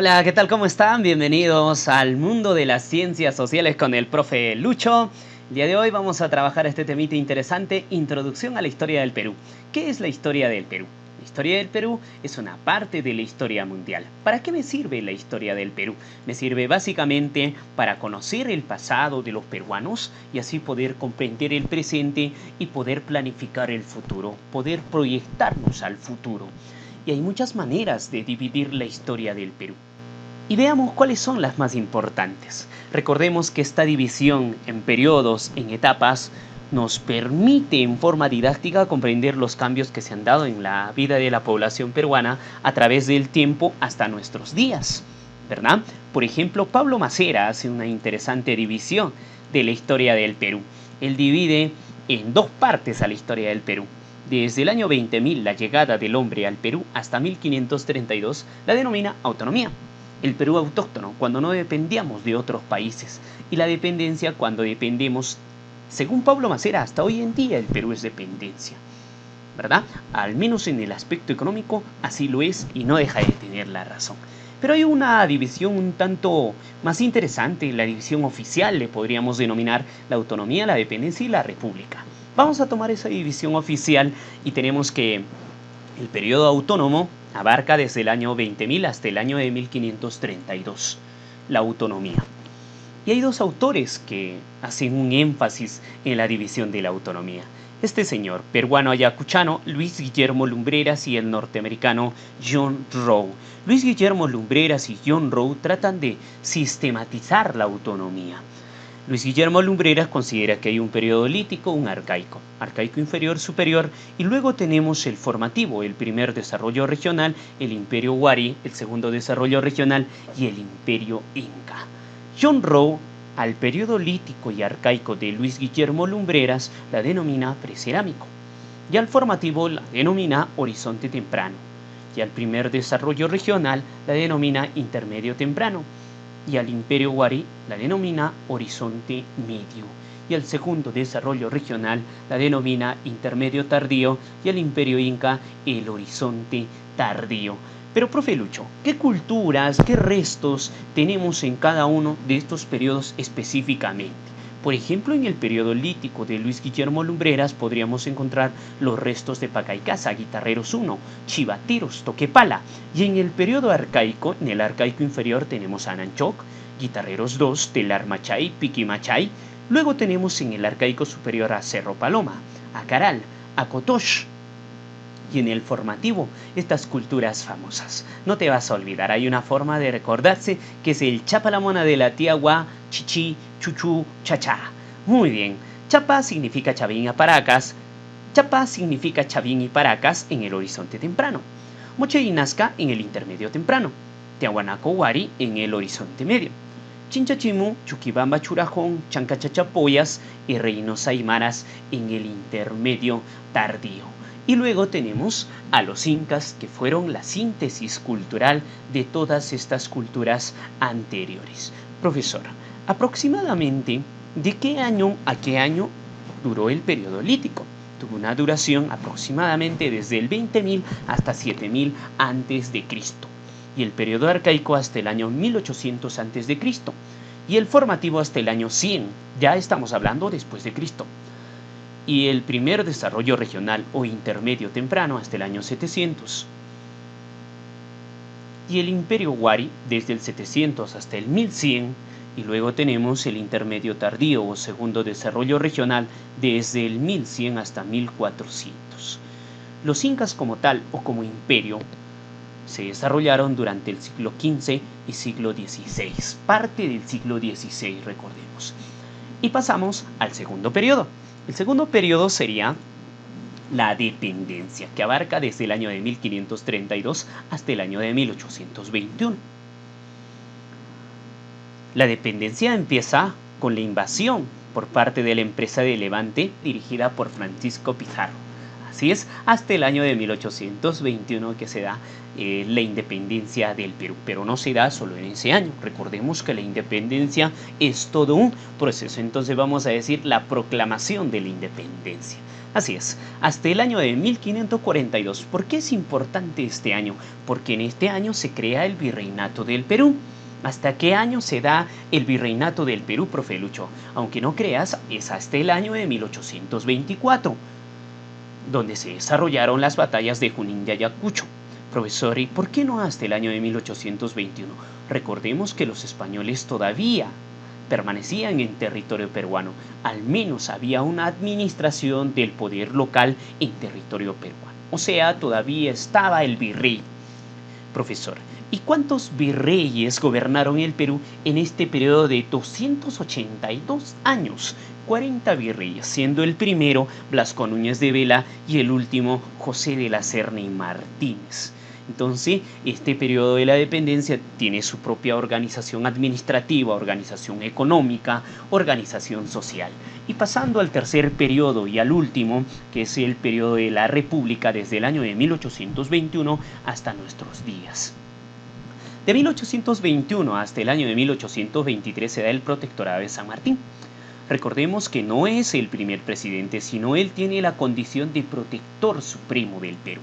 Hola, ¿qué tal? ¿Cómo están? Bienvenidos al mundo de las ciencias sociales con el profe Lucho. El día de hoy vamos a trabajar este temita interesante, Introducción a la historia del Perú. ¿Qué es la historia del Perú? La historia del Perú es una parte de la historia mundial. ¿Para qué me sirve la historia del Perú? Me sirve básicamente para conocer el pasado de los peruanos y así poder comprender el presente y poder planificar el futuro, poder proyectarnos al futuro. Y hay muchas maneras de dividir la historia del Perú. Y veamos cuáles son las más importantes. Recordemos que esta división en periodos, en etapas, nos permite en forma didáctica comprender los cambios que se han dado en la vida de la población peruana a través del tiempo hasta nuestros días, ¿verdad? Por ejemplo, Pablo Macera hace una interesante división de la historia del Perú. Él divide en dos partes a la historia del Perú. Desde el año 20.000, la llegada del hombre al Perú, hasta 1532, la denomina autonomía. El Perú autóctono, cuando no dependíamos de otros países, y la dependencia cuando dependemos, según Pablo Macera, hasta hoy en día el Perú es dependencia, ¿verdad? Al menos en el aspecto económico así lo es y no deja de tener la razón. Pero hay una división un tanto más interesante, la división oficial le podríamos denominar la autonomía, la dependencia y la república. Vamos a tomar esa división oficial y tenemos que el periodo autónomo abarca desde el año 20.000 hasta el año de 1532, la autonomía. Y hay dos autores que hacen un énfasis en la división de la autonomía. Este señor, peruano ayacuchano, Luis Guillermo Lumbreras, y el norteamericano John Rowe. Luis Guillermo Lumbreras y John Rowe tratan de sistematizar la autonomía. Luis Guillermo Lumbreras considera que hay un periodo lítico, un arcaico, arcaico inferior, superior, y luego tenemos el formativo, el primer desarrollo regional, el imperio Wari, el segundo desarrollo regional y el imperio Inca. John Rowe, al periodo lítico y arcaico de Luis Guillermo Lumbreras, la denomina precerámico, y al formativo la denomina horizonte temprano, y al primer desarrollo regional la denomina intermedio temprano, y al imperio Wari la denomina horizonte medio, y al segundo desarrollo regional la denomina intermedio tardío, y al imperio Inca el horizonte tardío. Pero, profe Lucho, ¿qué culturas, qué restos tenemos en cada uno de estos periodos específicamente? Por ejemplo, en el periodo lítico de Luis Guillermo Lumbreras podríamos encontrar los restos de Pacaicasa, Guitarreros 1, Chivateros, Toquepala. Y en el periodo arcaico, en el arcaico inferior, tenemos a Ananchoc, Guitarreros 2, Telar Machay, Piquimachay. Luego tenemos en el arcaico superior a Cerro Paloma, a Caral, a Cotox. Y en el formativo, estas culturas famosas. No te vas a olvidar, hay una forma de recordarse que es el Chapalamona de la Tiagua, Chichi, Chuchu, Chachá. Muy bien, Chapa significa Chavín y Paracas. Chapa significa Chavín y Paracas en el horizonte temprano. Moche y Nazca en el intermedio temprano. Tiahuanaco Wari en el horizonte medio. Chinchachimu, Chuquibamba Churajón, Chancachachapoyas y Reynosa Aymaras en el intermedio tardío. Y luego tenemos a los incas, que fueron la síntesis cultural de todas estas culturas anteriores. Profesor, aproximadamente, ¿de qué año a qué año duró el periodo lítico? Tuvo una duración aproximadamente desde el 20.000 hasta 7.000 antes de Cristo. Y el periodo arcaico hasta el año 1800 antes de Cristo. Y el formativo hasta el año 100. Ya estamos hablando después de Cristo. Y el primer desarrollo regional o intermedio temprano hasta el año 700. Y el imperio Wari desde el 700 hasta el 1100, y luego tenemos el intermedio tardío o segundo desarrollo regional desde el 1100 hasta 1400. Los incas como tal o como imperio se desarrollaron durante el siglo XV y siglo XVI, parte del siglo XVI, recordemos. Y pasamos al segundo periodo. El segundo periodo sería la dependencia, que abarca desde el año de 1532 hasta el año de 1821. La dependencia empieza con la invasión por parte de la empresa de Levante dirigida por Francisco Pizarro. Así es, hasta el año de 1821 que se da la independencia del Perú, pero no se da solo en ese año. Recordemos que la independencia es todo un proceso, entonces vamos a decir la proclamación de la independencia. Así es, hasta el año de 1542. ¿Por qué es importante este año? Porque en este año se crea el Virreinato del Perú. ¿Hasta qué año se da el Virreinato del Perú, profe Lucho? Aunque no creas, es hasta el año de 1824, donde se desarrollaron las batallas de Junín y Ayacucho. Profesor, ¿y por qué no hasta el año de 1821? Recordemos que los españoles todavía permanecían en territorio peruano. Al menos había una administración del poder local en territorio peruano. O sea, todavía estaba el virrey. Profesor, ¿y cuántos virreyes gobernaron el Perú en este periodo de 282 años? 40 virreyes, siendo el primero Blasco Núñez de Vela y el último José de la Serna y Martínez. Entonces, este periodo de la dependencia tiene su propia organización administrativa, organización económica, organización social. Y pasando al tercer periodo y al último, que es el periodo de la República desde el año de 1821 hasta nuestros días. De 1821 hasta el año de 1823 se da el Protectorado de San Martín. Recordemos que no es el primer presidente, sino él tiene la condición de protector supremo del Perú.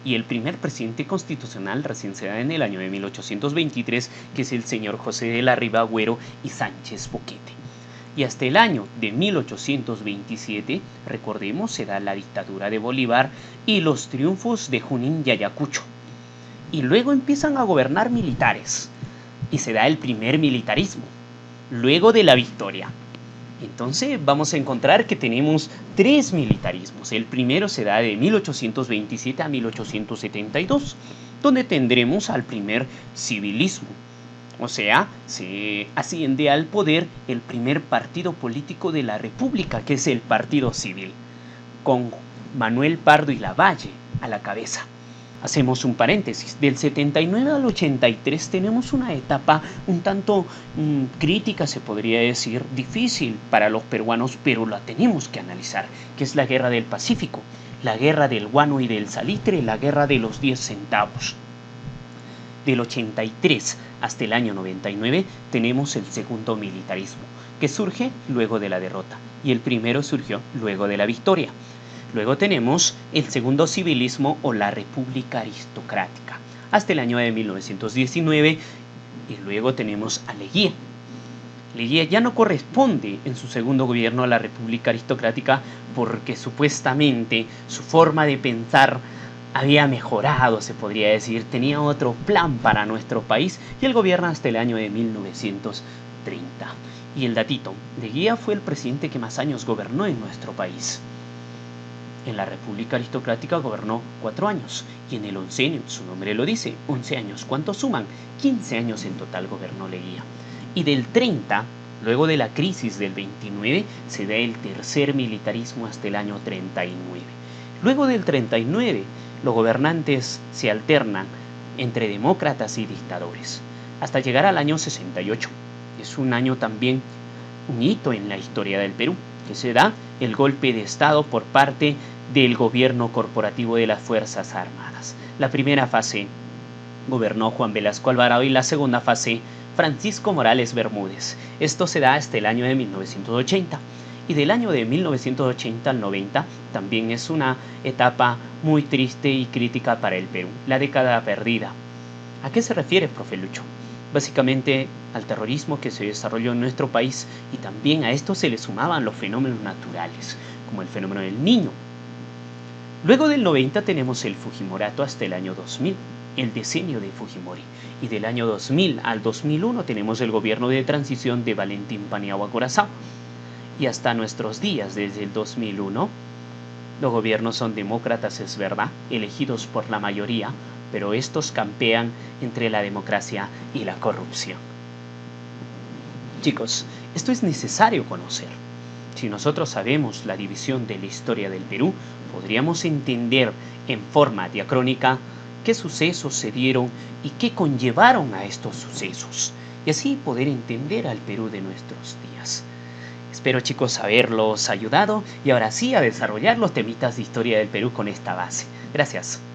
Y el primer presidente constitucional recién se da en el año de 1823, que es el señor José de la Riva Agüero y Sánchez Boquete. Y hasta el año de 1827, recordemos, se da la dictadura de Bolívar y los triunfos de Junín y Ayacucho. Y luego empiezan a gobernar militares y se da el primer militarismo, luego de la victoria. Entonces vamos a encontrar que tenemos tres militarismos. El primero se da de 1827 a 1872, donde tendremos al primer civilismo. O sea, se asciende al poder el primer partido político de la República, que es el Partido Civil, con Manuel Pardo y Lavalle a la cabeza. Hacemos un paréntesis, del 79 al 83 tenemos una etapa un tanto crítica, se podría decir, difícil para los peruanos, pero la tenemos que analizar, que es la Guerra del Pacífico, la Guerra del Guano y del Salitre, la Guerra de los 10 centavos. Del 83 hasta el año 99 tenemos el segundo militarismo, que surge luego de la derrota, y el primero surgió luego de la victoria. Luego tenemos el segundo civilismo o la república aristocrática, hasta el año de 1919, y luego tenemos a Leguía. Leguía ya no corresponde en su segundo gobierno a la república aristocrática porque supuestamente su forma de pensar había mejorado, se podría decir, tenía otro plan para nuestro país y él gobierna hasta el año de 1930. Y el datito, Leguía fue el presidente que más años gobernó en nuestro país. En la República Aristocrática gobernó 4 años y en el oncenio, su nombre lo dice, 11 años. ¿Cuántos suman? 15 años en total gobernó Leguía. Y del 30, luego de la crisis del 29, se da el tercer militarismo hasta el año 39. Luego del 39, los gobernantes se alternan entre demócratas y dictadores, hasta llegar al año 68. Es un año también, un hito en la historia del Perú, que se da el golpe de Estado por parte del gobierno corporativo de las Fuerzas Armadas. La primera fase gobernó Juan Velasco Alvarado y la segunda fase Francisco Morales Bermúdez. Esto se da hasta el año de 1980. Y del año de 1980 al 90 también es una etapa muy triste y crítica para el Perú, la década perdida. ¿A qué se refiere, profe Lucho? Básicamente al terrorismo que se desarrolló en nuestro país, y también a esto se le sumaban los fenómenos naturales, como el fenómeno del Niño. Luego del 90 tenemos el Fujimorato hasta el año 2000, el decenio de Fujimori, y del año 2000 al 2001 tenemos el gobierno de transición de Valentín Paniagua Corazao. Y hasta nuestros días, desde el 2001, los gobiernos son demócratas, es verdad, elegidos por la mayoría, pero estos campean entre la democracia y la corrupción. Chicos, esto es necesario conocer. Si nosotros sabemos la división de la historia del Perú, podríamos entender en forma diacrónica qué sucesos se dieron y qué conllevaron a estos sucesos, y así poder entender al Perú de nuestros días. Espero, chicos, haberlos ayudado y ahora sí a desarrollar los temitas de historia del Perú con esta base. Gracias.